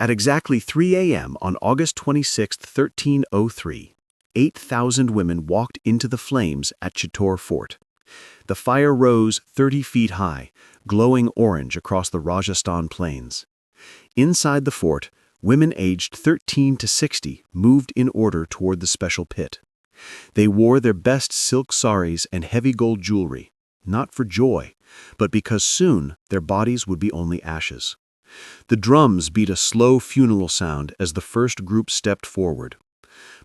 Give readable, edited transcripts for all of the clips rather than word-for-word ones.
At exactly 3 a.m. on August 26, 1303, 8,000 women walked into the flames at Chittor Fort. The fire rose 30 feet high, glowing orange across the Rajasthan plains. Inside the fort, women aged 13 to 60 moved in order toward the special pit. They wore their best silk saris and heavy gold jewelry, not for joy, but because soon their bodies would be only ashes. The drums beat a slow funeral sound as the first group stepped forward.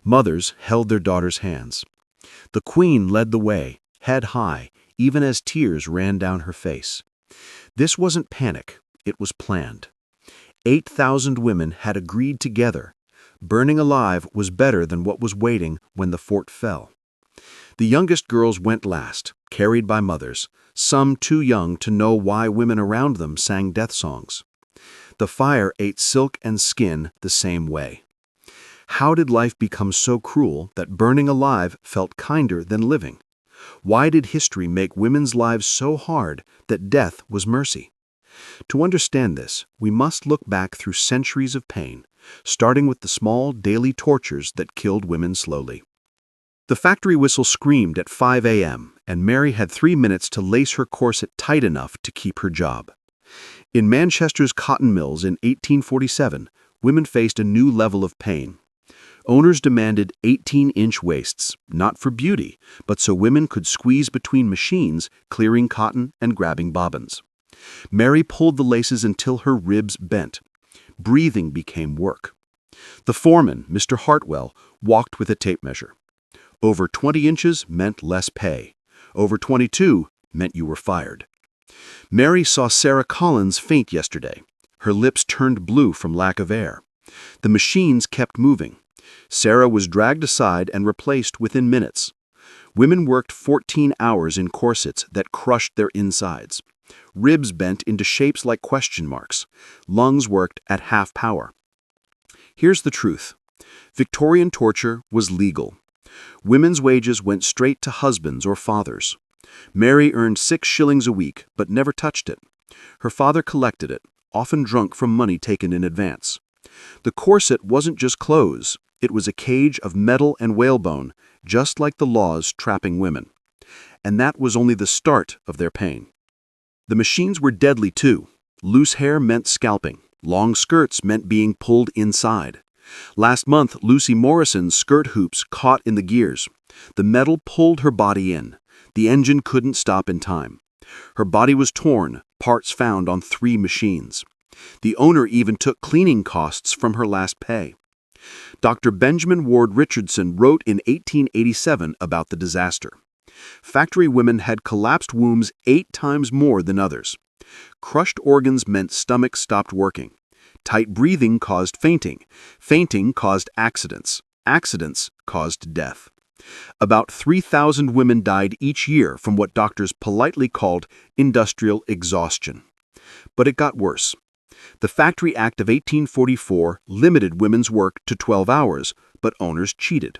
Mothers held their daughters' hands. The queen led the way, head high, even as tears ran down her face. This wasn't panic, it was planned. 8,000 women had agreed together. Burning alive was better than what was waiting when the fort fell. The youngest girls went last, carried by mothers, some too young to know why women around them sang death songs. The fire ate silk and skin the same way. How did life become so cruel that burning alive felt kinder than living? Why did history make women's lives so hard that death was mercy? To understand this, we must look back through centuries of pain, starting with the small daily tortures that killed women slowly. The factory whistle screamed at 5 a.m., and Mary had 3 minutes to lace her corset tight enough to keep her job. In Manchester's cotton mills in 1847, women faced a new level of pain. Owners demanded 18-inch waists, not for beauty, but so women could squeeze between machines, clearing cotton and grabbing bobbins. Mary pulled the laces until her ribs bent. Breathing became work. The foreman, Mr. Hartwell, walked with a tape measure. Over 20 inches meant less pay. Over 22 meant you were fired. Mary saw Sarah Collins faint yesterday. Her lips turned blue from lack of air. The machines kept moving. Sarah was dragged aside and replaced within minutes. Women worked 14 hours in corsets that crushed their insides. Ribs bent into shapes like question marks. Lungs worked at half power. Here's the truth. Victorian torture was legal. Women's wages went straight to husbands or fathers. Mary earned 6 shillings a week, but never touched it. Her father collected it, often drunk from money taken in advance. The corset wasn't just clothes. It was a cage of metal and whalebone, just like the laws trapping women. And that was only the start of their pain. The machines were deadly too. Loose hair meant scalping. Long skirts meant being pulled inside. Last month, Lucy Morrison's skirt hoops caught in the gears. The metal pulled her body in. The engine couldn't stop in time. Her body was torn, parts found on 3 machines. The owner even took cleaning costs from her last pay. Dr. Benjamin Ward Richardson wrote in 1887 about the disaster. Factory women had collapsed wombs 8 times more than others. Crushed organs meant stomachs stopped working. Tight breathing caused fainting. Fainting caused accidents. Accidents caused death. About 3,000 women died each year from what doctors politely called industrial exhaustion. But it got worse. The Factory Act of 1844 limited women's work to 12 hours, but owners cheated.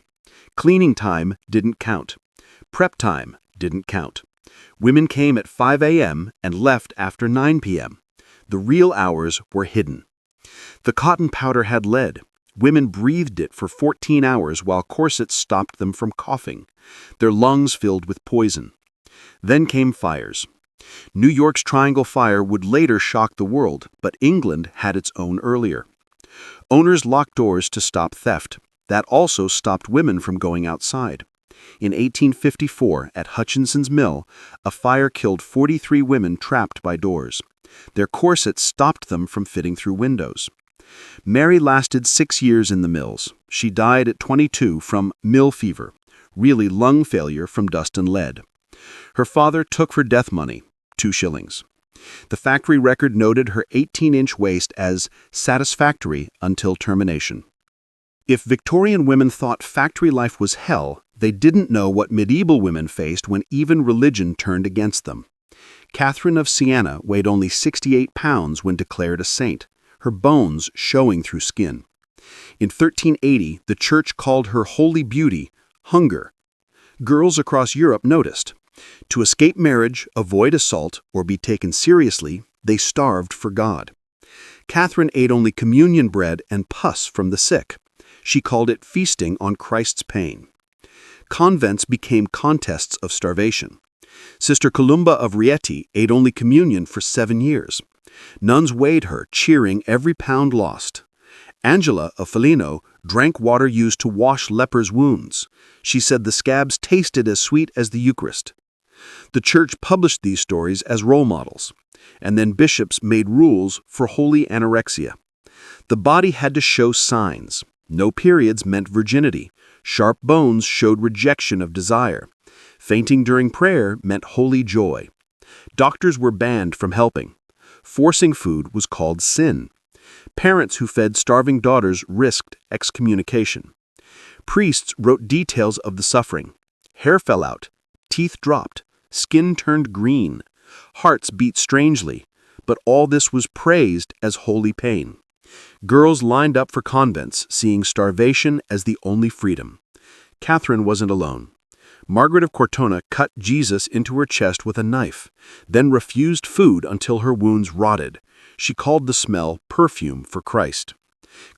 Cleaning time didn't count. Prep time didn't count. Women came at 5 a.m. and left after 9 p.m. The real hours were hidden. The cotton powder had lead. Women breathed it for 14 hours while corsets stopped them from coughing. Their lungs filled with poison. Then came fires. New York's Triangle Fire would later shock the world, but England had its own earlier. Owners locked doors to stop theft. That also stopped women from going outside. In 1854, at Hutchinson's Mill, a fire killed 43 women trapped by doors. Their corsets stopped them from fitting through windows. Mary lasted 6 years in the mills. She died at 22 from mill fever, really lung failure from dust and lead. Her father took her death money, 2 shillings. The factory record noted her 18-inch waist as satisfactory until termination. If Victorian women thought factory life was hell, they didn't know what medieval women faced when even religion turned against them. Catherine of Siena weighed only 68 pounds when declared a saint, her bones showing through skin. In 1380, the church called her holy beauty hunger. Girls across Europe noticed. To escape marriage, avoid assault, or be taken seriously, they starved for God. Catherine ate only communion bread and pus from the sick. She called it feasting on Christ's pain. Convents became contests of starvation. Sister Columba of Rieti ate only communion for 7 years. Nuns weighed her, cheering every pound lost. Angela of Foligno drank water used to wash lepers' wounds. She said the scabs tasted as sweet as the Eucharist. The Church published these stories as role models, and then bishops made rules for holy anorexia. The body had to show signs. No periods meant virginity. Sharp bones showed rejection of desire. Fainting during prayer meant holy joy. Doctors were banned from helping. Forcing food was called sin. Parents who fed starving daughters risked excommunication. Priests wrote details of the suffering. Hair fell out, teeth dropped, skin turned green, hearts beat strangely, but all this was praised as holy pain. Girls lined up for convents, seeing starvation as the only freedom. Catherine wasn't alone. Margaret of Cortona cut Jesus into her chest with a knife, then refused food until her wounds rotted. She called the smell perfume for Christ.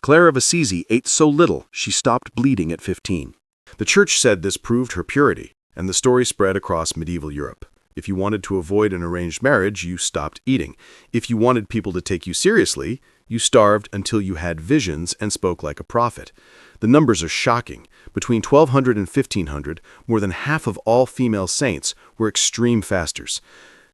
Clare of Assisi ate so little she stopped bleeding at 15. The Church said this proved her purity, and the story spread across medieval Europe. If you wanted to avoid an arranged marriage, you stopped eating. If you wanted people to take you seriously, you starved until you had visions and spoke like a prophet. The numbers are shocking. Between 1200 and 1500, more than half of all female saints were extreme fasters.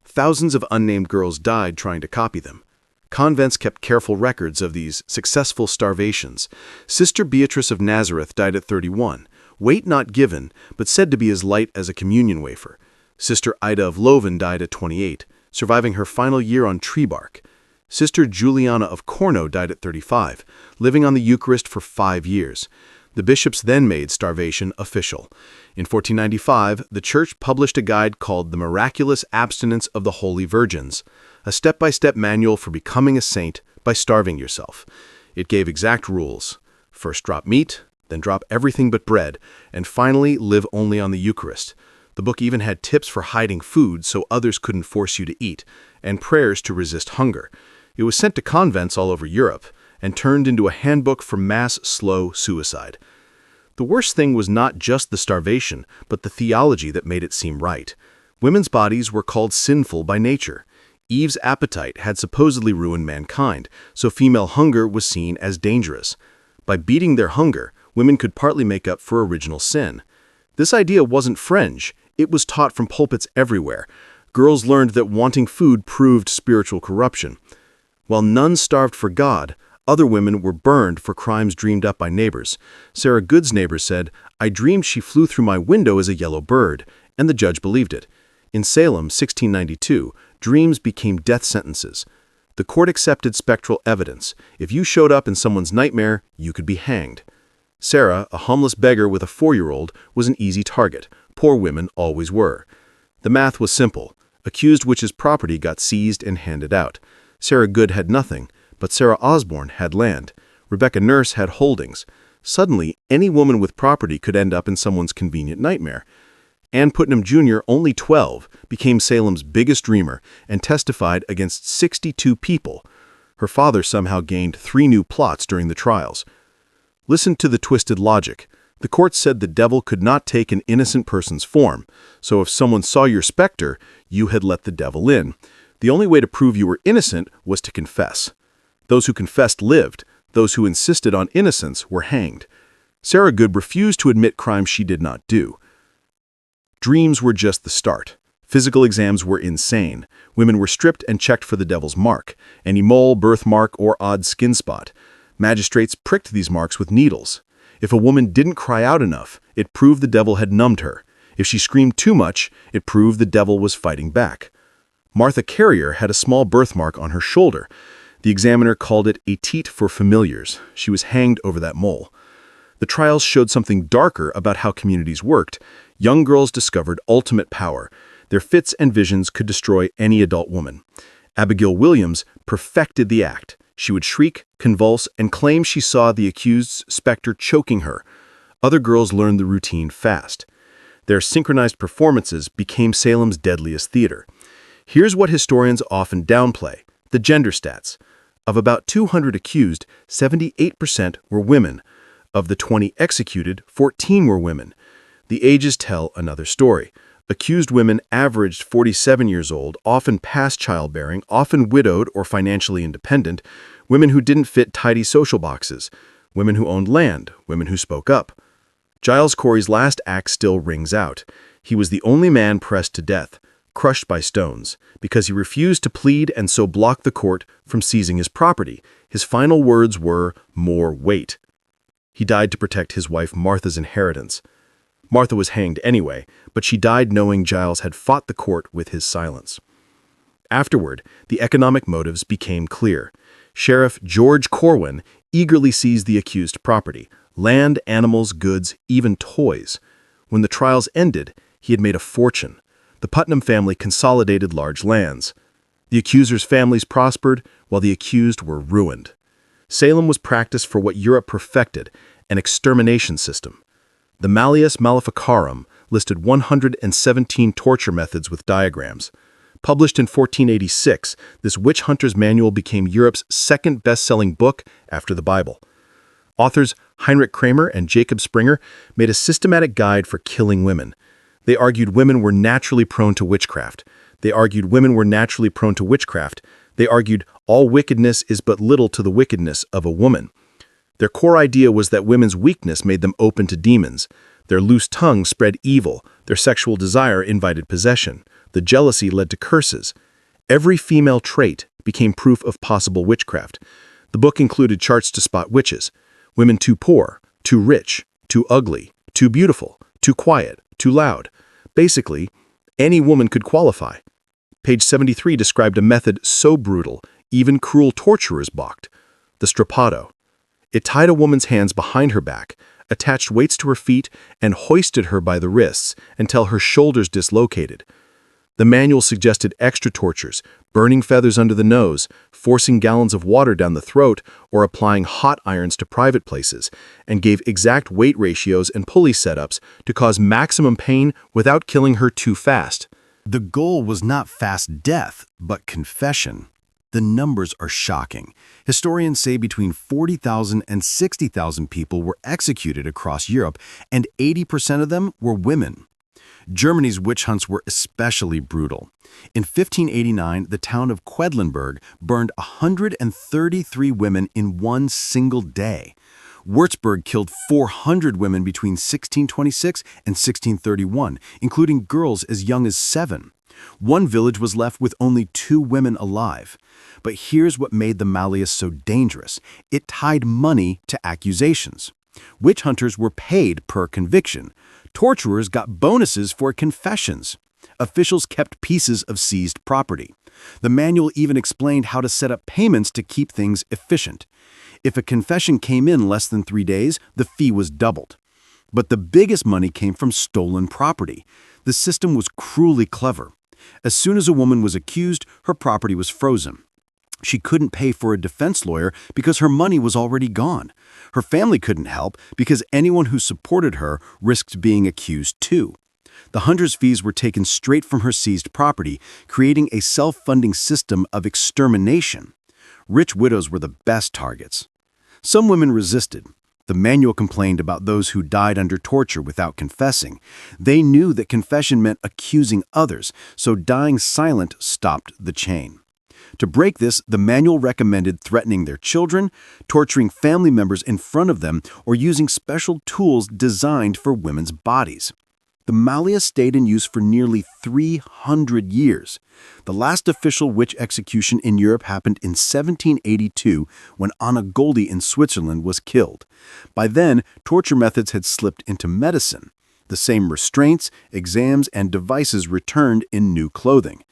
Thousands of unnamed girls died trying to copy them. Convents kept careful records of these successful starvations. Sister Beatrice of Nazareth died at 31, weight not given, but said to be as light as a communion wafer. Sister Ida of Leuven died at 28, surviving her final year on tree bark. Sister Juliana of Corno died at 35, living on the Eucharist for 5 years. The bishops then made starvation official. In 1495, the Church published a guide called The Miraculous Abstinence of the Holy Virgins, a step-by-step manual for becoming a saint by starving yourself. It gave exact rules. First drop meat, then drop everything but bread, and finally live only on the Eucharist. The book even had tips for hiding food so others couldn't force you to eat, and prayers to resist hunger. It was sent to convents all over Europe and turned into a handbook for mass slow suicide. The worst thing was not just the starvation, but the theology that made it seem right. Women's bodies were called sinful by nature. Eve's appetite had supposedly ruined mankind, so female hunger was seen as dangerous. By beating their hunger, women could partly make up for original sin. This idea wasn't fringe. It was taught from pulpits everywhere. Girls learned that wanting food proved spiritual corruption. While nuns starved for God, other women were burned for crimes dreamed up by neighbors. Sarah Good's neighbor said, "I dreamed she flew through my window as a yellow bird," and the judge believed it. In Salem, 1692, dreams became death sentences. The court accepted spectral evidence. If you showed up in someone's nightmare, you could be hanged. Sarah, a homeless beggar with a 4-year-old, was an easy target. Poor women always were. The math was simple. Accused witch's property got seized and handed out. Sarah Good had nothing, but Sarah Osborne had land. Rebecca Nurse had holdings. Suddenly, any woman with property could end up in someone's convenient nightmare. Ann Putnam Jr., only 12, became Salem's biggest dreamer and testified against 62 people. Her father somehow gained 3 new plots during the trials. Listen to the twisted logic. The court said the devil could not take an innocent person's form, so if someone saw your specter, you had let the devil in. The only way to prove you were innocent was to confess. Those who confessed lived. Those who insisted on innocence were hanged. Sarah Good refused to admit crimes she did not do. Dreams were just the start. Physical exams were insane. Women were stripped and checked for the devil's mark, any mole, birthmark, or odd skin spot. Magistrates pricked these marks with needles. If a woman didn't cry out enough, it proved the devil had numbed her. If she screamed too much, it proved the devil was fighting back. Martha Carrier had a small birthmark on her shoulder. The examiner called it a teat for familiars. She was hanged over that mole. The trials showed something darker about how communities worked. Young girls discovered ultimate power. Their fits and visions could destroy any adult woman. Abigail Williams perfected the act. She would shriek, convulse, and claim she saw the accused's specter choking her. Other girls learned the routine fast. Their synchronized performances became Salem's deadliest theater. Here's what historians often downplay: the gender stats. Of about 200 accused, 78% were women. Of the 20 executed, 14 were women. The ages tell another story. Accused women averaged 47 years old, often past childbearing, often widowed or financially independent, women who didn't fit tidy social boxes, women who owned land, women who spoke up. Giles Corey's last act still rings out. He was the only man pressed to death, crushed by stones, because he refused to plead and so blocked the court from seizing his property. His final words were, "More weight." He died to protect his wife Martha's inheritance. Martha was hanged anyway, but she died knowing Giles had fought the court with his silence. Afterward, the economic motives became clear. Sheriff George Corwin eagerly seized the accused property, land, animals, goods, even toys. When the trials ended, he had made a fortune. The Putnam family consolidated large lands. The accusers' families prospered, while the accused were ruined. Salem was practiced for what Europe perfected, an extermination system. The Malleus Maleficarum listed 117 torture methods with diagrams. Published in 1486, this witch hunter's manual became Europe's second best-selling book after the Bible. Authors Heinrich Kramer and Jacob Springer made a systematic guide for killing women. They argued women were naturally prone to witchcraft. They argued all wickedness is but little to the wickedness of a woman. Their core idea was that women's weakness made them open to demons. Their loose tongue spread evil. Their sexual desire invited possession. The jealousy led to curses. Every female trait became proof of possible witchcraft. The book included charts to spot witches. Women too poor, too rich, too ugly, too beautiful, too quiet, too loud. Basically, any woman could qualify. Page 73 described a method so brutal, even cruel torturers balked: the strappado. It tied a woman's hands behind her back, attached weights to her feet, and hoisted her by the wrists until her shoulders dislocated. The manual suggested extra tortures: burning feathers under the nose, forcing gallons of water down the throat, or applying hot irons to private places, and gave exact weight ratios and pulley setups to cause maximum pain without killing her too fast. The goal was not fast death, but confession. The numbers are shocking. Historians say between 40,000 and 60,000 people were executed across Europe, and 80% of them were women. Germany's witch hunts were especially brutal. In 1589, the town of Quedlinburg burned 133 women in one single day. Würzburg killed 400 women between 1626 and 1631, including girls as young as 7. One village was left with only 2 women alive. But here's what made the Malleus so dangerous. It tied money to accusations. Witch hunters were paid per conviction. Torturers got bonuses for confessions. Officials kept pieces of seized property. The manual even explained how to set up payments to keep things efficient. If a confession came in less than 3 days, the fee was doubled. But the biggest money came from stolen property. The system was cruelly clever. As soon as a woman was accused, her property was frozen. She couldn't pay for a defense lawyer because her money was already gone. Her family couldn't help because anyone who supported her risked being accused too. The hunter's fees were taken straight from her seized property, creating a self-funding system of extermination. Rich widows were the best targets. Some women resisted. The manual complained about those who died under torture without confessing. They knew that confession meant accusing others, so dying silent stopped the chain. To break this, the manual recommended threatening their children, torturing family members in front of them, or using special tools designed for women's bodies. The Malleus stayed in use for nearly 300 years. The last official witch execution in Europe happened in 1782 when Anna Goldi in Switzerland was killed. By then, torture methods had slipped into medicine. The same restraints, exams, and devices returned in new clothing.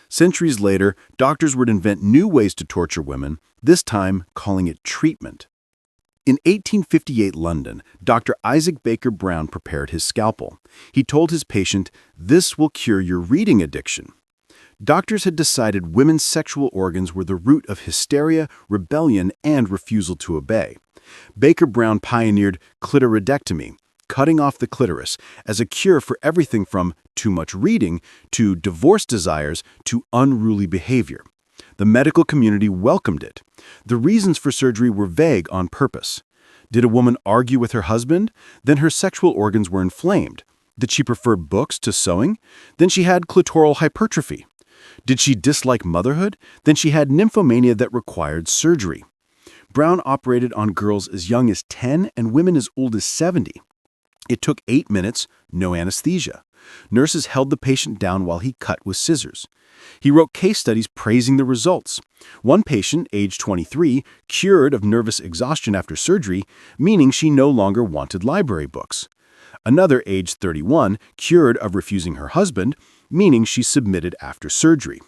Centuries later, doctors would invent new ways to torture women, this time calling it treatment. In 1858 London, Dr. Isaac Baker Brown prepared his scalpel. He told his patient, "This will cure your reading addiction." Doctors had decided women's sexual organs were the root of hysteria, rebellion, and refusal to obey. Baker Brown pioneered clitoridectomy, cutting off the clitoris, as a cure for everything from too much reading to divorce desires to unruly behavior. The medical community welcomed it. The reasons for surgery were vague on purpose. Did a woman argue with her husband? Then her sexual organs were inflamed. Did she prefer books to sewing? Then she had clitoral hypertrophy. Did she dislike motherhood? Then she had nymphomania that required surgery. Brown operated on girls as young as 10 and women as old as 70. It took 8 minutes, no anesthesia. Nurses held the patient down while he cut with scissors. He wrote case studies praising the results. One patient, age 23, cured of nervous exhaustion after surgery, meaning she no longer wanted library books. Another, age 31, cured of refusing her husband, meaning she submitted after surgery.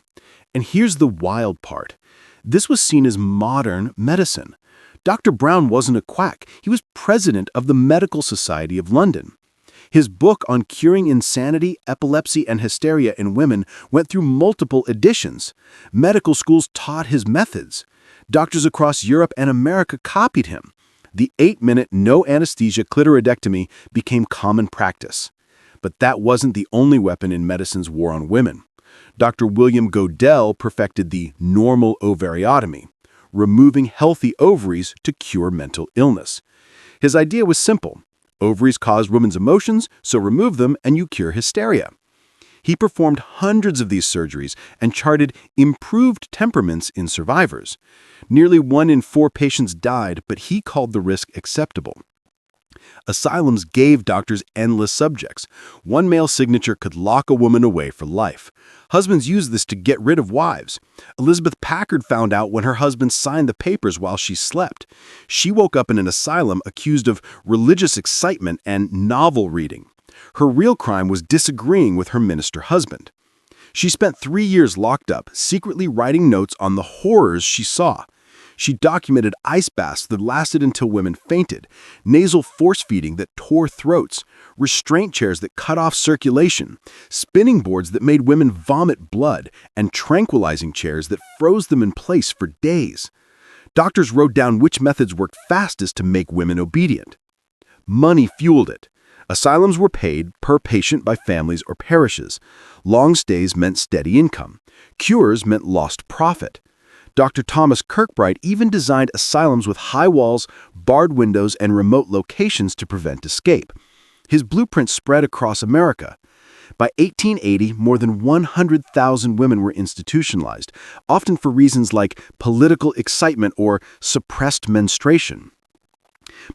And here's the wild part. This was seen as modern medicine. Dr. Brown wasn't a quack. He was president of the Medical Society of London. His book on curing insanity, epilepsy, and hysteria in women went through multiple editions. Medical schools taught his methods. Doctors across Europe and America copied him. The 8-minute no-anesthesia clitoridectomy became common practice. But that wasn't the only weapon in medicine's war on women. Dr. William Godel perfected the normal ovariotomy, removing healthy ovaries to cure mental illness. His idea was simple. Ovaries cause women's emotions, so remove them and you cure hysteria. He performed hundreds of these surgeries and charted improved temperaments in survivors. Nearly 1 in 4 patients died, but he called the risk acceptable. Asylums gave doctors endless subjects. One male signature could lock a woman away for life. Husbands used this to get rid of wives. Elizabeth Packard found out when her husband signed the papers while she slept. She woke up in an asylum accused of religious excitement and novel reading. Her real crime was disagreeing with her minister husband. She spent 3 years locked up, secretly writing notes on the horrors she saw. She documented ice baths that lasted until women fainted, nasal force feeding that tore throats, restraint chairs that cut off circulation, spinning boards that made women vomit blood, and tranquilizing chairs that froze them in place for days. Doctors wrote down which methods worked fastest to make women obedient. Money fueled it. Asylums were paid per patient by families or parishes. Long stays meant steady income. Cures meant lost profit. Dr. Thomas Kirkbride even designed asylums with high walls, barred windows, and remote locations to prevent escape. His blueprint spread across America. By 1880, more than 100,000 women were institutionalized, often for reasons like political excitement or suppressed menstruation.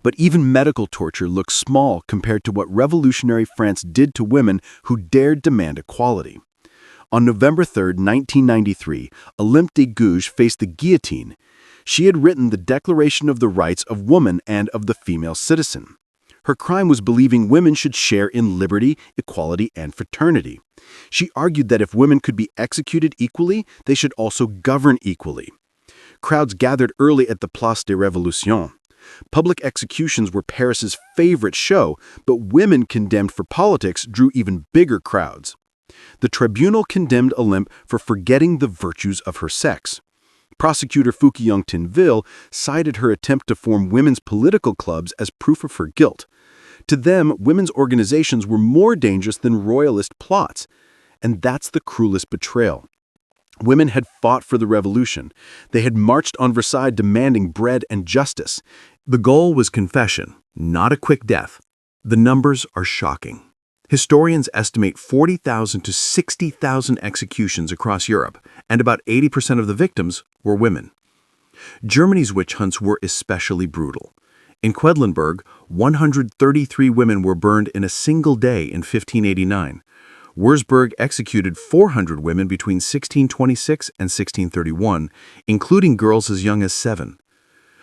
But even medical torture looked small compared to what revolutionary France did to women who dared demand equality. On November 3, 1993, Olympe de Gouges faced the guillotine. She had written the Declaration of the Rights of Woman and of the Female Citizen. Her crime was believing women should share in liberty, equality, and fraternity. She argued that if women could be executed equally, they should also govern equally. Crowds gathered early at the Place de Révolution. Public executions were Paris's favorite show, but women condemned for politics drew even bigger crowds. The tribunal condemned Olympe for forgetting the virtues of her sex. Prosecutor Fouquier Tinville cited her attempt to form women's political clubs as proof of her guilt. To them, women's organizations were more dangerous than royalist plots. And that's the cruelest betrayal. Women had fought for the revolution. They had marched on Versailles demanding bread and justice. The goal was confession, not a quick death. The numbers are shocking. Historians estimate 40,000 to 60,000 executions across Europe, and about 80% of the victims were women. Germany's witch hunts were especially brutal. In Quedlinburg, 133 women were burned in a single day in 1589. Würzburg executed 400 women between 1626 and 1631, including girls as young as 7.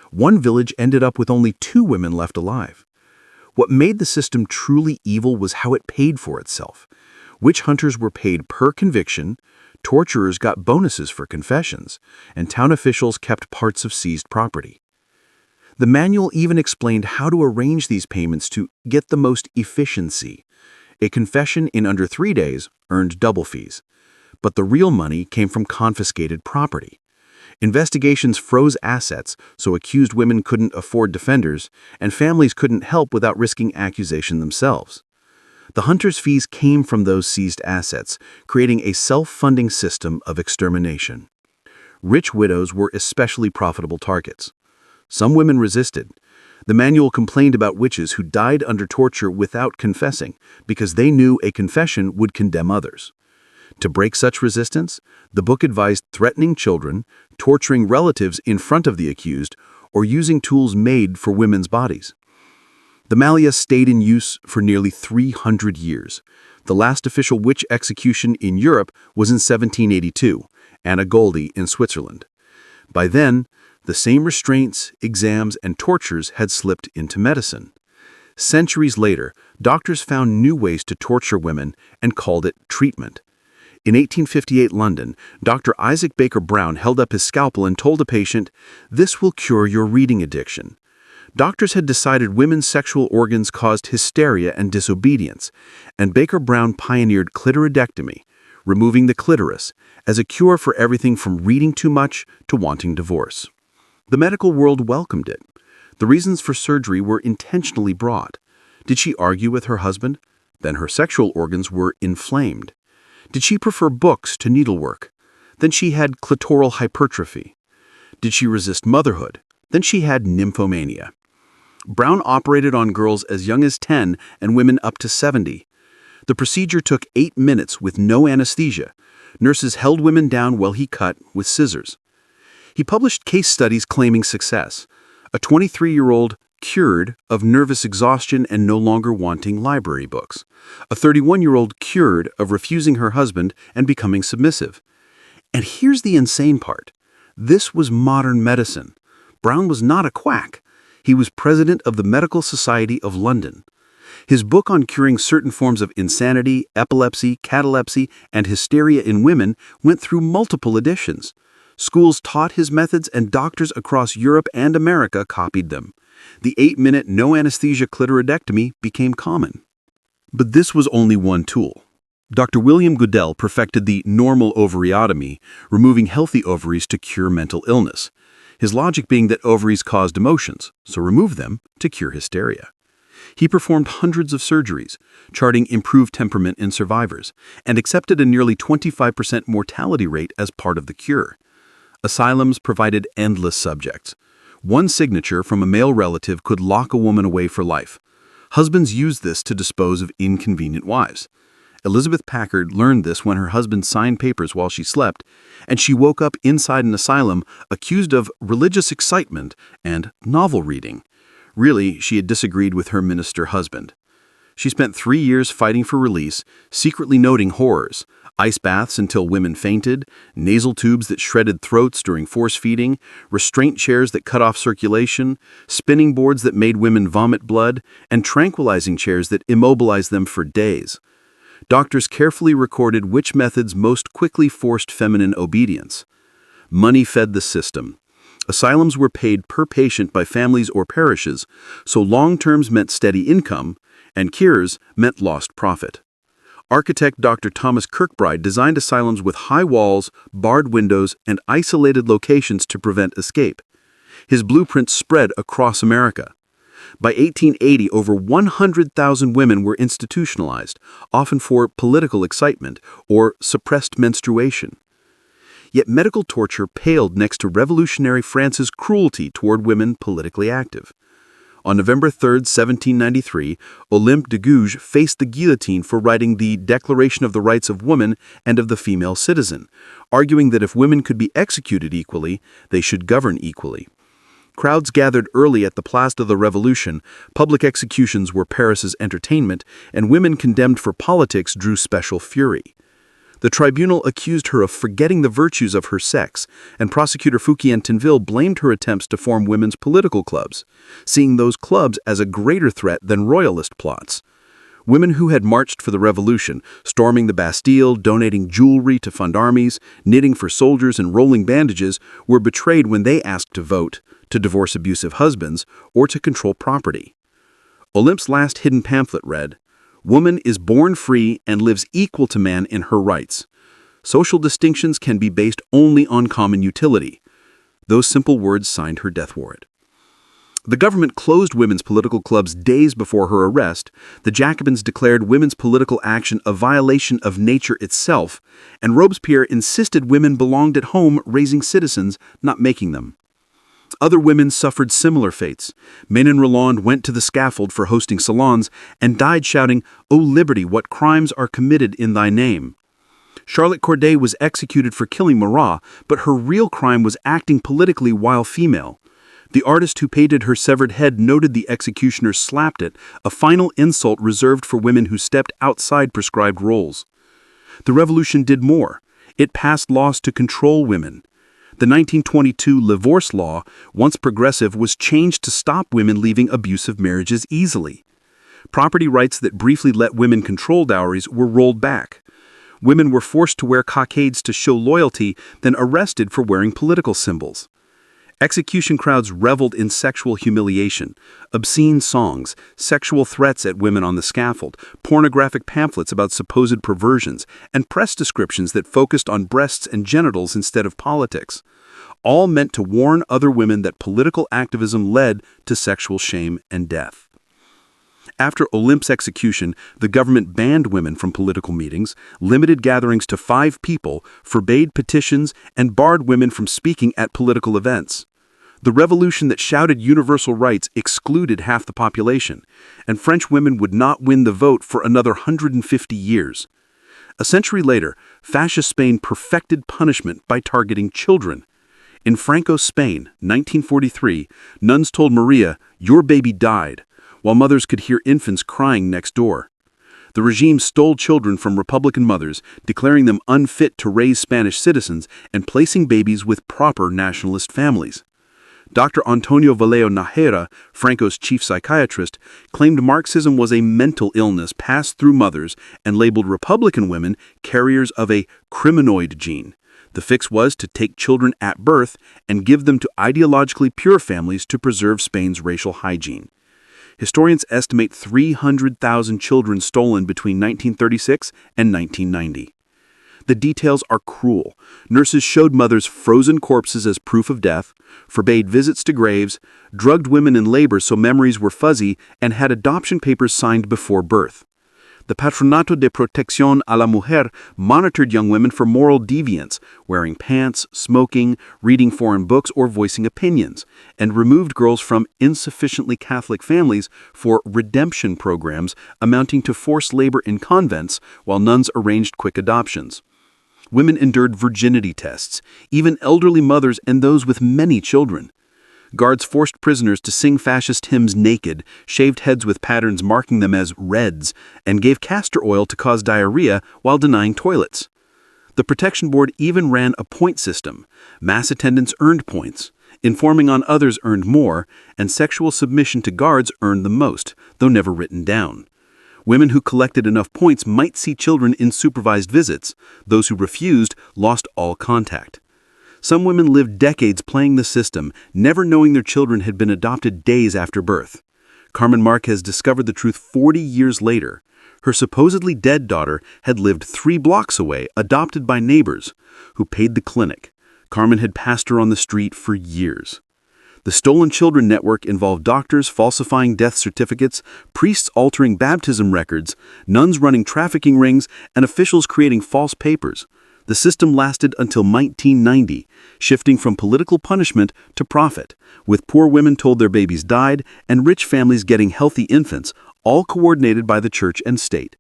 One village ended up with only 2 women left alive. What made the system truly evil was how it paid for itself. Witch hunters were paid per conviction, torturers got bonuses for confessions, and town officials kept parts of seized property. The manual even explained how to arrange these payments to get the most efficiency. A confession in under 3 days earned double fees. But the real money came from confiscated property. Investigations froze assets so accused women couldn't afford defenders, and families couldn't help without risking accusation themselves. The hunters' fees came from those seized assets, creating a self-funding system of extermination. Rich widows were especially profitable targets. Some women resisted. The manual complained about witches who died under torture without confessing because they knew a confession would condemn others. To break such resistance, the book advised threatening children, torturing relatives in front of the accused, or using tools made for women's bodies. The Malleus stayed in use for nearly 300 years. The last official witch execution in Europe was in 1782, Anna Goldi in Switzerland. By then, the same restraints, exams, and tortures had slipped into medicine. Centuries later, doctors found new ways to torture women and called it treatment. In 1858 London, Dr. Isaac Baker Brown held up his scalpel and told a patient, "This will cure your reading addiction." Doctors had decided women's sexual organs caused hysteria and disobedience, and Baker Brown pioneered clitoridectomy, removing the clitoris, as a cure for everything from reading too much to wanting divorce. The medical world welcomed it. The reasons for surgery were intentionally broad. Did she argue with her husband? Then her sexual organs were inflamed. Did she prefer books to needlework? Then she had clitoral hypertrophy. Did she resist motherhood? Then she had nymphomania. Brown operated on girls as young as 10 and women up to 70. The procedure took 8 minutes with no anesthesia. Nurses held women down while he cut with scissors. He published case studies claiming success. A 23-year-old cured of nervous exhaustion and no longer wanting library books. A 31-year-old cured of refusing her husband and becoming submissive. And here's the insane part. This was modern medicine. Brown was not a quack. He was president of the Medical Society of London. His book on curing certain forms of insanity, epilepsy, catalepsy, and hysteria in women went through multiple editions. Schools taught his methods and doctors across Europe and America copied them. The 8-minute no-anesthesia clitoridectomy became common. But this was only one tool. Dr. William Goodell perfected the normal ovariotomy, removing healthy ovaries to cure mental illness. His logic being that ovaries caused emotions, so remove them to cure hysteria. He performed hundreds of surgeries, charting improved temperament in survivors, and accepted a nearly 25% mortality rate as part of the cure. Asylums provided endless subjects. One signature from a male relative could lock a woman away for life. Husbands used this to dispose of inconvenient wives. Elizabeth Packard learned this when her husband signed papers while she slept, and she woke up inside an asylum accused of religious excitement and novel reading. Really, she had disagreed with her minister husband. She spent 3 years fighting for release, secretly noting horrors: ice baths until women fainted, nasal tubes that shredded throats during force feeding, restraint chairs that cut off circulation, spinning boards that made women vomit blood, and tranquilizing chairs that immobilized them for days. Doctors carefully recorded which methods most quickly forced feminine obedience. Money fed the system. Asylums were paid per patient by families or parishes, so long terms meant steady income, and cures meant lost profit. Architect Dr. Thomas Kirkbride designed asylums with high walls, barred windows, and isolated locations to prevent escape. His blueprints spread across America. By 1880, over 100,000 women were institutionalized, often for political excitement or suppressed menstruation. Yet medical torture paled next to revolutionary France's cruelty toward women politically active. On November 3, 1793, Olympe de Gouges faced the guillotine for writing the Declaration of the Rights of Woman and of the Female Citizen, arguing that if women could be executed equally, they should govern equally. Crowds gathered early at the Place de la Revolution, public executions were Paris's entertainment, and women condemned for politics drew special fury. The tribunal accused her of forgetting the virtues of her sex, and prosecutor Fouquier Tinville blamed her attempts to form women's political clubs, seeing those clubs as a greater threat than royalist plots. Women who had marched for the revolution, storming the Bastille, donating jewelry to fund armies, knitting for soldiers and rolling bandages, were betrayed when they asked to vote, to divorce abusive husbands, or to control property. Olympe's last hidden pamphlet read, "Woman is born free and lives equal to man in her rights. Social distinctions can be based only on common utility." Those simple words signed her death warrant. The government closed women's political clubs days before her arrest, the Jacobins declared women's political action a violation of nature itself, and Robespierre insisted women belonged at home raising citizens, not making them. Other women suffered similar fates. Ménine Roland went to the scaffold for hosting salons and died shouting, "O liberty, what crimes are committed in thy name?" Charlotte Corday was executed for killing Marat, but her real crime was acting politically while female. The artist who painted her severed head noted the executioner slapped it, a final insult reserved for women who stepped outside prescribed roles. The revolution did more. It passed laws to control women. The 1922 Divorce Law, once progressive, was changed to stop women leaving abusive marriages easily. Property rights that briefly let women control dowries were rolled back. Women were forced to wear cockades to show loyalty, then arrested for wearing political symbols. Execution crowds reveled in sexual humiliation, obscene songs, sexual threats at women on the scaffold, pornographic pamphlets about supposed perversions, and press descriptions that focused on breasts and genitals instead of politics, all meant to warn other women that political activism led to sexual shame and death. After Olympe's execution, the government banned women from political meetings, limited gatherings to 5 people, forbade petitions, and barred women from speaking at political events. The revolution that shouted universal rights excluded half the population, and French women would not win the vote for another 150 years. A century later, fascist Spain perfected punishment by targeting children. In Franco's Spain, 1943, nuns told Maria, "Your baby died," while mothers could hear infants crying next door. The regime stole children from Republican mothers, declaring them unfit to raise Spanish citizens and placing babies with proper nationalist families. Dr. Antonio Vallejo Nájera, Franco's chief psychiatrist, claimed Marxism was a mental illness passed through mothers and labeled Republican women carriers of a criminoid gene. The fix was to take children at birth and give them to ideologically pure families to preserve Spain's racial hygiene. Historians estimate 300,000 children stolen between 1936 and 1990. The details are cruel. Nurses showed mothers frozen corpses as proof of death, forbade visits to graves, drugged women in labor so memories were fuzzy, and had adoption papers signed before birth. The Patronato de Protección a la Mujer monitored young women for moral deviance, wearing pants, smoking, reading foreign books, or voicing opinions, and removed girls from insufficiently Catholic families for redemption programs amounting to forced labor in convents while nuns arranged quick adoptions. Women endured virginity tests, even elderly mothers and those with many children. Guards forced prisoners to sing fascist hymns naked, shaved heads with patterns marking them as Reds, and gave castor oil to cause diarrhea while denying toilets. The Protection Board even ran a point system. Mass attendance earned points, informing on others earned more, and sexual submission to guards earned the most, though never written down. Women who collected enough points might see children in supervised visits. Those who refused lost all contact. Some women lived decades playing the system, never knowing their children had been adopted days after birth. Carmen Marquez discovered the truth 40 years later. Her supposedly dead daughter had lived 3 blocks away, adopted by neighbors, who paid the clinic. Carmen had passed her on the street for years. The Stolen Children Network involved doctors falsifying death certificates, priests altering baptism records, nuns running trafficking rings, and officials creating false papers. The system lasted until 1990, shifting from political punishment to profit, with poor women told their babies died and rich families getting healthy infants, all coordinated by the church and state.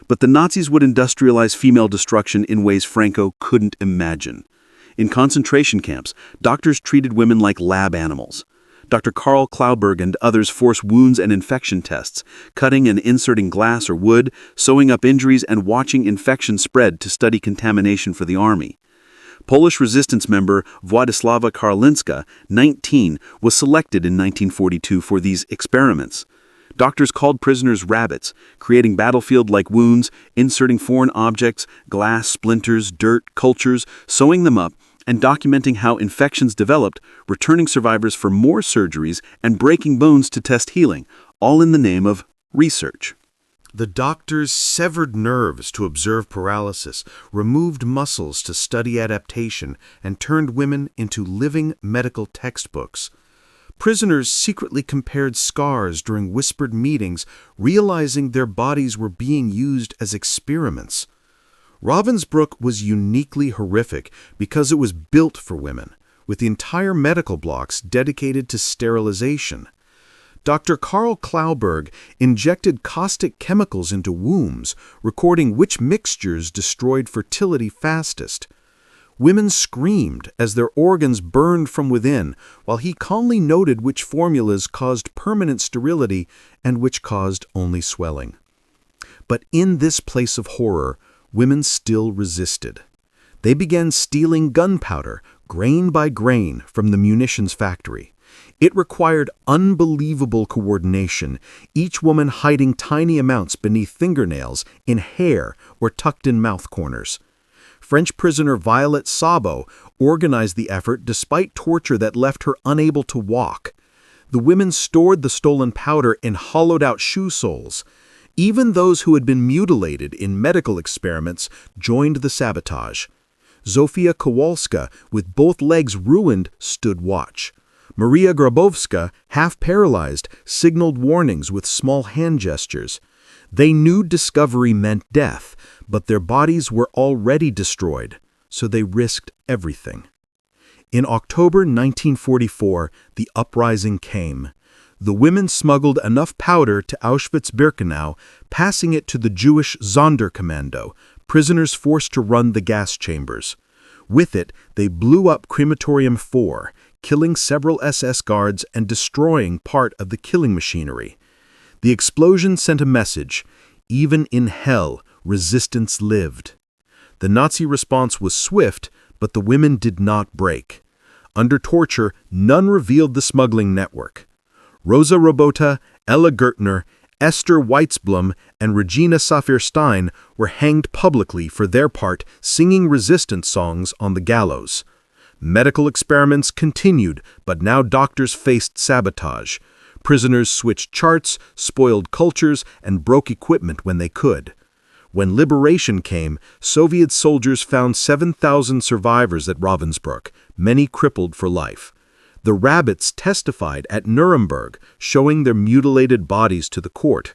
But the Nazis would industrialize female destruction in ways Franco couldn't imagine. In concentration camps, doctors treated women like lab animals. Dr. Karl Klauberg and others forced wounds and infection tests, cutting and inserting glass or wood, sewing up injuries, and watching infection spread to study contamination for the army. Polish resistance member Władysława Karlinska, 19, was selected in 1942 for these experiments. Doctors called prisoners rabbits, creating battlefield-like wounds, inserting foreign objects, glass, splinters, dirt, cultures, sewing them up, and documenting how infections developed, returning survivors for more surgeries, and breaking bones to test healing, all in the name of research. The doctors severed nerves to observe paralysis, removed muscles to study adaptation, and turned women into living medical textbooks. Prisoners secretly compared scars during whispered meetings, realizing their bodies were being used as experiments. Ravensbrück was uniquely horrific because it was built for women, with the entire medical blocks dedicated to sterilization. Dr. Karl Klauberg injected caustic chemicals into wombs, recording which mixtures destroyed fertility fastest. Women screamed as their organs burned from within, while he calmly noted which formulas caused permanent sterility and which caused only swelling. But in this place of horror, women still resisted. They began stealing gunpowder, grain by grain, from the munitions factory. It required unbelievable coordination, each woman hiding tiny amounts beneath fingernails, in hair, or tucked in mouth corners. French prisoner Violet Sabo organized the effort despite torture that left her unable to walk. The women stored the stolen powder in hollowed-out shoe soles. Even those who had been mutilated in medical experiments joined the sabotage. Zofia Kowalska, with both legs ruined, stood watch. Maria Grabowska, half paralyzed, signaled warnings with small hand gestures. They knew discovery meant death, but their bodies were already destroyed, so they risked everything. In October 1944, the uprising came. The women smuggled enough powder to Auschwitz-Birkenau, passing it to the Jewish Sonderkommando, prisoners forced to run the gas chambers. With it, they blew up Crematorium 4, killing several SS guards and destroying part of the killing machinery. The explosion sent a message: even in hell, resistance lived. The Nazi response was swift, but the women did not break. Under torture, none revealed the smuggling network. Rosa Robota, Ella Gertner, Esther Weitzblum, and Regina Saphir-Stein were hanged publicly for their part singing resistance songs on the gallows. Medical experiments continued, but now doctors faced sabotage. Prisoners switched charts, spoiled cultures, and broke equipment when they could. When liberation came, Soviet soldiers found 7,000 survivors at Ravensbrück, many crippled for life. The rabbits testified at Nuremberg, showing their mutilated bodies to the court.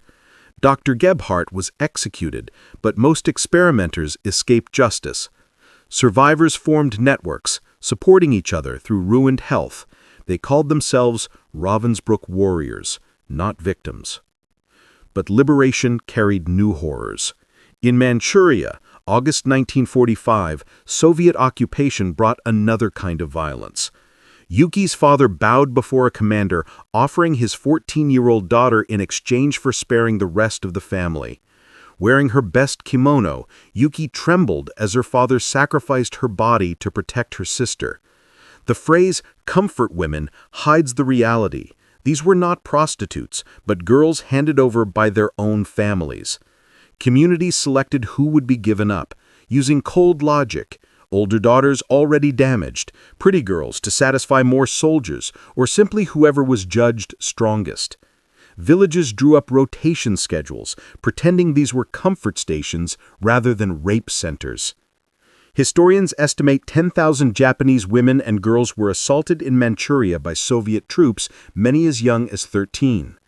Dr. Gebhardt was executed, but most experimenters escaped justice. Survivors formed networks, supporting each other through ruined health. They called themselves Ravensbrück warriors, not victims. But liberation carried new horrors. In Manchuria, August 1945, Soviet occupation brought another kind of violence. Yuki's father bowed before a commander, offering his 14-year-old daughter in exchange for sparing the rest of the family. Wearing her best kimono, Yuki trembled as her father sacrificed her body to protect her sister. The phrase, "comfort women," hides the reality. These were not prostitutes, but girls handed over by their own families. Communities selected who would be given up, using cold logic. Older daughters already damaged, pretty girls to satisfy more soldiers, or simply whoever was judged strongest. Villages drew up rotation schedules, pretending these were comfort stations rather than rape centers. Historians estimate 10,000 Japanese women and girls were assaulted in Manchuria by Soviet troops, many as young as 13.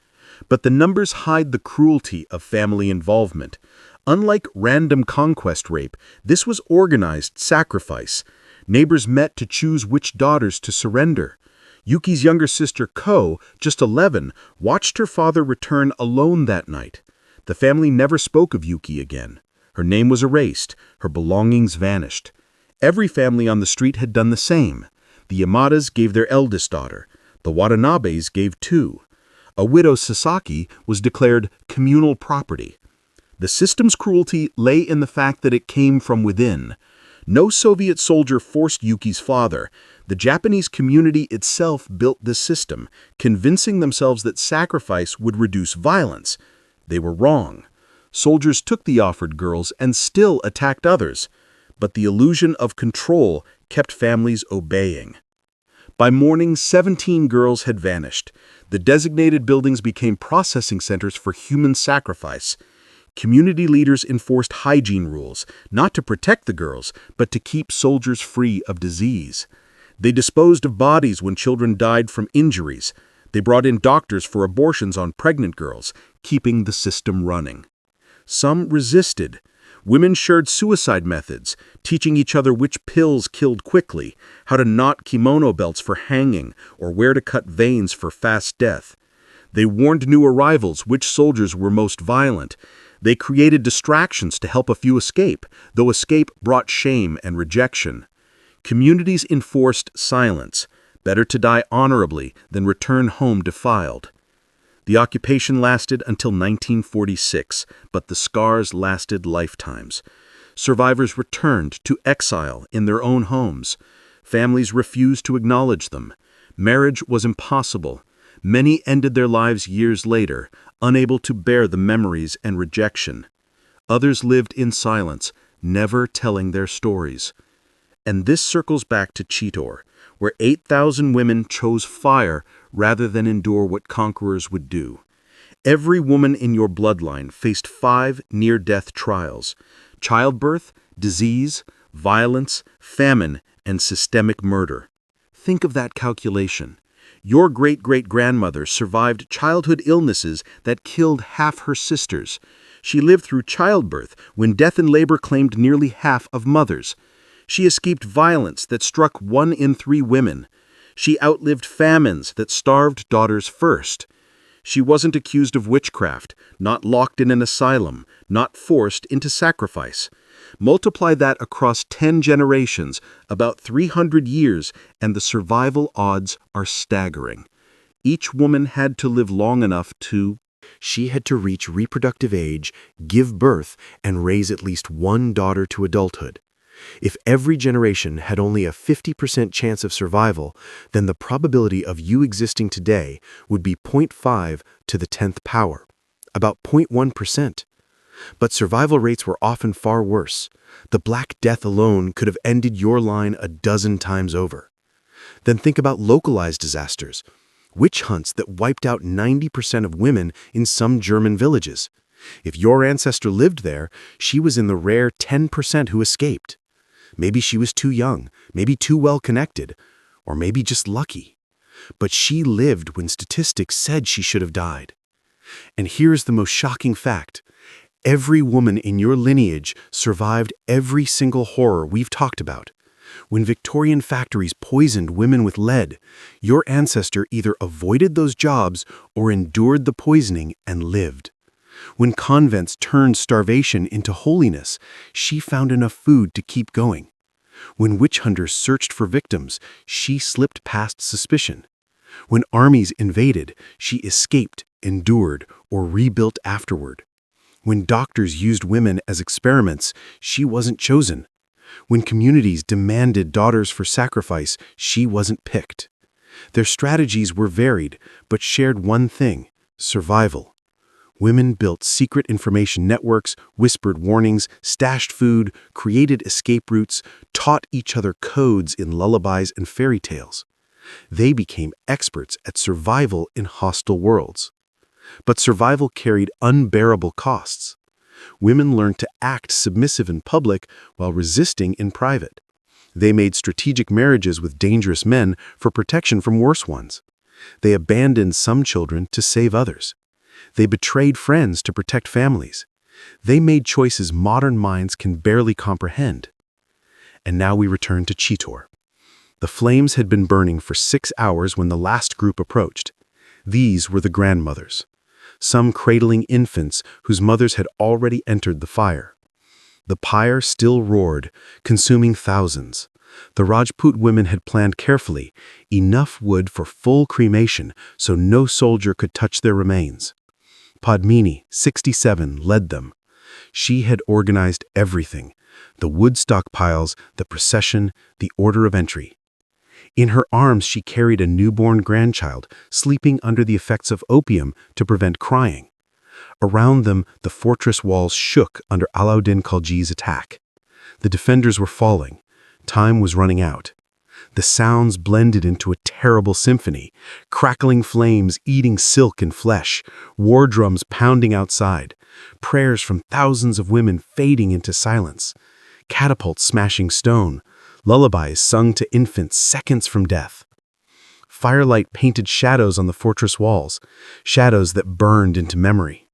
But the numbers hide the cruelty of family involvement. Unlike random conquest rape, this was organized sacrifice. Neighbors met to choose which daughters to surrender. Yuki's younger sister Ko, just 11, watched her father return alone that night. The family never spoke of Yuki again. Her name was erased, her belongings vanished. Every family on the street had done the same. The Yamadas gave their eldest daughter. The Watanabes gave 2. A widow Sasaki was declared communal property. The system's cruelty lay in the fact that it came from within. No Soviet soldier forced Yuki's father. The Japanese community itself built this system, convincing themselves that sacrifice would reduce violence. They were wrong. Soldiers took the offered girls and still attacked others. But the illusion of control kept families obeying. By morning, 17 girls had vanished. The designated buildings became processing centers for human sacrifice. Community leaders enforced hygiene rules, not to protect the girls, but to keep soldiers free of disease. They disposed of bodies when children died from injuries. They brought in doctors for abortions on pregnant girls, keeping the system running. Some resisted. Women shared suicide methods, teaching each other which pills killed quickly, how to knot kimono belts for hanging, or where to cut veins for fast death. They warned new arrivals which soldiers were most violent. They created distractions to help a few escape, though escape brought shame and rejection. Communities enforced silence. Better to die honorably than return home defiled. The occupation lasted until 1946, but the scars lasted lifetimes. Survivors returned to exile in their own homes. Families refused to acknowledge them. Marriage was impossible. Many ended their lives years later, unable to bear the memories and rejection. Others lived in silence, never telling their stories. And this circles back to Chittor, where 8,000 women chose fire rather than endure what conquerors would do. Every woman in your bloodline faced 5 near-death trials: childbirth, disease, violence, famine, and systemic murder. Think of that calculation. Your great-great-grandmother survived childhood illnesses that killed half her sisters. She lived through childbirth when death in labor claimed nearly half of mothers. She escaped violence that struck 1 in 3 women. She outlived famines that starved daughters first. She wasn't accused of witchcraft, not locked in an asylum, not forced into sacrifice. Multiply that across 10 generations, about 300 years, and the survival odds are staggering. Each woman had to live long enough to... She had to reach reproductive age, give birth, and raise at least 1 daughter to adulthood. If every generation had only a 50% chance of survival, then the probability of you existing today would be 0.5 to the 10th power, about 0.1%. But survival rates were often far worse. The Black Death alone could have ended your line a dozen times over. Then think about localized disasters, witch hunts that wiped out 90% of women in some German villages. If your ancestor lived there, she was in the rare 10% who escaped. Maybe she was too young, maybe too well connected, or maybe just lucky. But she lived when statistics said she should have died. And here's the most shocking fact. Every woman in your lineage survived every single horror we've talked about. When Victorian factories poisoned women with lead, your ancestor either avoided those jobs or endured the poisoning and lived. When convents turned starvation into holiness, she found enough food to keep going. When witch hunters searched for victims, she slipped past suspicion. When armies invaded, she escaped, endured, or rebuilt afterward. When doctors used women as experiments, she wasn't chosen. When communities demanded daughters for sacrifice, she wasn't picked. Their strategies were varied, but shared one thing: survival. Women built secret information networks, whispered warnings, stashed food, created escape routes, taught each other codes in lullabies and fairy tales. They became experts at survival in hostile worlds. But survival carried unbearable costs. Women learned to act submissive in public while resisting in private. They made strategic marriages with dangerous men for protection from worse ones. They abandoned some children to save others. They betrayed friends to protect families. They made choices modern minds can barely comprehend. And now we return to Chittor. The flames had been burning for 6 hours when the last group approached. These were the grandmothers, some cradling infants whose mothers had already entered the fire. The pyre still roared, consuming thousands. The Rajput women had planned carefully, enough wood for full cremation so no soldier could touch their remains. Padmini, 67, led them. She had organized everything: the wood stockpiles, the procession, the order of entry. In her arms she carried a newborn grandchild, sleeping under the effects of opium to prevent crying. Around them, the fortress walls shook under Alauddin Khalji's attack. The defenders were falling. Time was running out. The sounds blended into a terrible symphony, crackling flames eating silk and flesh, war drums pounding outside, prayers from thousands of women fading into silence, catapults smashing stone, lullabies sung to infants seconds from death. Firelight painted shadows on the fortress walls, shadows that burned into memory.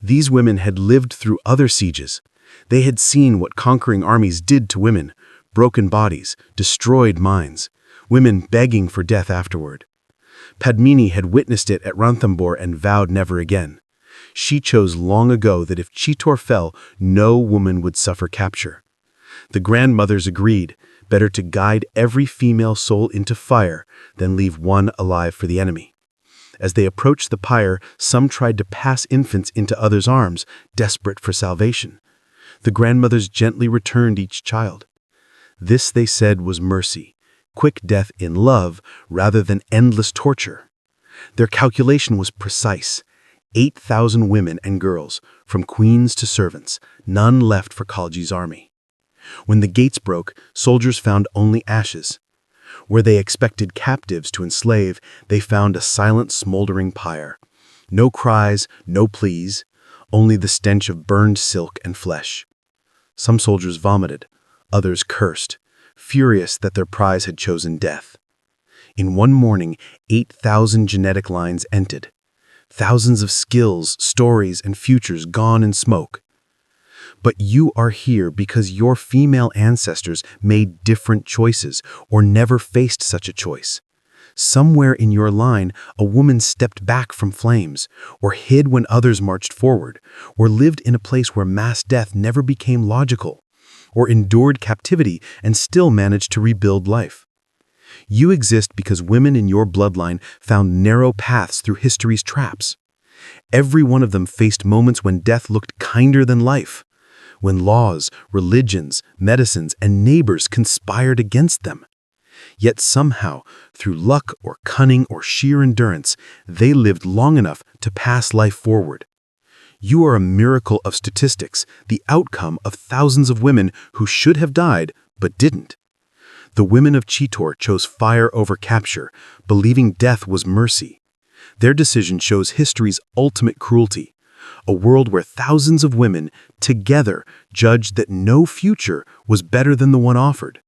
These women had lived through other sieges. They had seen what conquering armies did to women, broken bodies, destroyed minds, women begging for death afterward. Padmini had witnessed it at Ranthambore and vowed never again. She chose long ago that if Chittor fell, no woman would suffer capture. The grandmothers agreed, better to guide every female soul into fire than leave one alive for the enemy. As they approached the pyre, some tried to pass infants into others' arms, desperate for salvation. The grandmothers gently returned each child. This, they said, was mercy, quick death in love rather than endless torture. Their calculation was precise. 8,000 women and girls, from queens to servants, none left for Khalji's army. When the gates broke, soldiers found only ashes. Where they expected captives to enslave, they found a silent, smoldering pyre. No cries, no pleas, only the stench of burned silk and flesh. Some soldiers vomited, others cursed, furious that their prize had chosen death. In one morning, 8,000 genetic lines ended. Thousands of skills, stories, and futures gone in smoke. But you are here because your female ancestors made different choices or never faced such a choice. Somewhere in your line, a woman stepped back from flames, or hid when others marched forward, or lived in a place where mass death never became logical, or endured captivity and still managed to rebuild life. You exist because women in your bloodline found narrow paths through history's traps. Every one of them faced moments when death looked kinder than life, when laws, religions, medicines, and neighbors conspired against them. Yet somehow, through luck or cunning or sheer endurance, they lived long enough to pass life forward. You are a miracle of statistics, the outcome of thousands of women who should have died but didn't. The women of Chittor chose fire over capture, believing death was mercy. Their decision shows history's ultimate cruelty, a world where thousands of women together judged that no future was better than the one offered.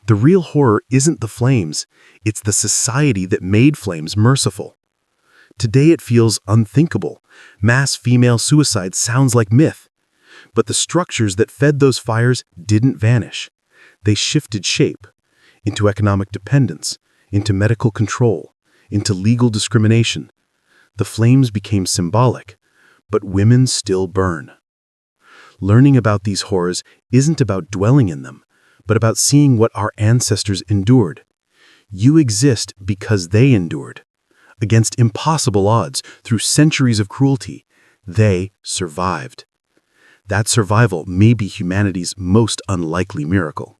The real horror isn't the flames, it's the society that made flames merciful. Today it feels unthinkable. Mass female suicide sounds like myth. But the structures that fed those fires didn't vanish. They shifted shape into economic dependence, into medical control, into legal discrimination. The flames became symbolic, but women still burn. Learning about these horrors isn't about dwelling in them, but about seeing what our ancestors endured. You exist because they endured. Against impossible odds, through centuries of cruelty, they survived. That survival may be humanity's most unlikely miracle.